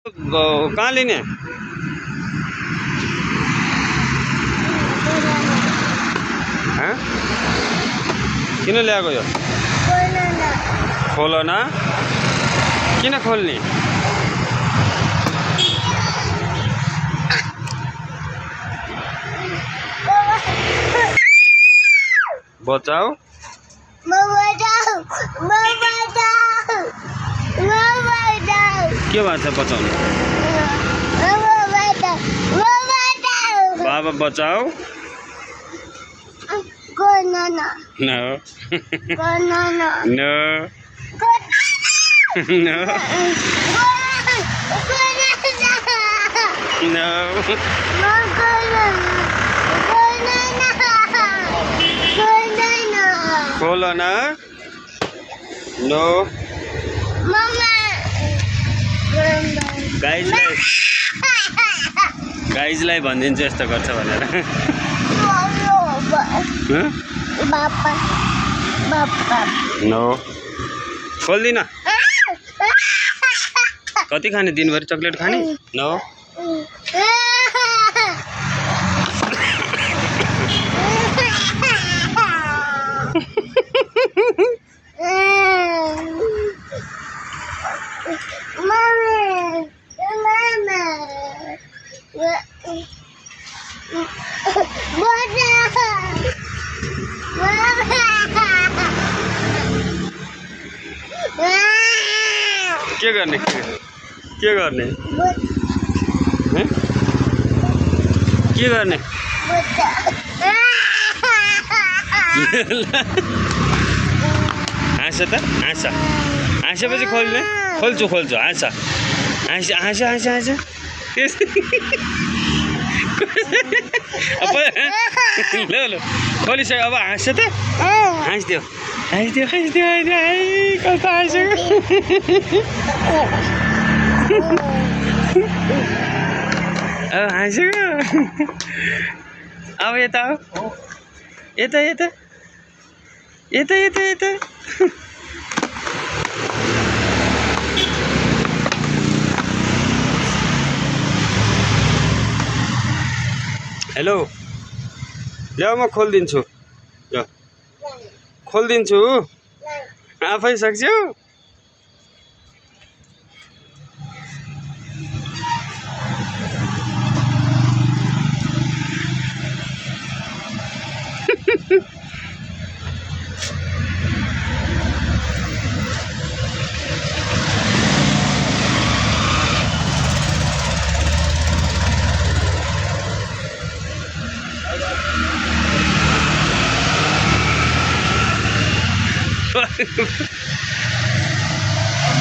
कहाँ लिने हाँ किन ल्याएको यो खोल न किन खोल्ने बचाऊ के भन्छ बचाउने बाबा बचाऊ No. No. No. No. No. खोल न नो गाइजलाई भनिदिन्छु यस्तो गर्छ भनेर नो खोल्दिन कति खाने दिनभरि चक्लेट खाने नो के गर्ने के गर्ने के गर्ने हाँस त हाँस हाँसेपछि खोल्ने खोल्छु हाँस हाँस हाँस हाँस ल खोलिसक्यो अब हाँस त हाँसिदियो कस्तो हाँसेको अब हाँसेको अब यता हेलो ल्याऊ म खोलिदिन्छु ल खोलिदिन्छु आफै सक्छौ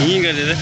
यहीँ गरेर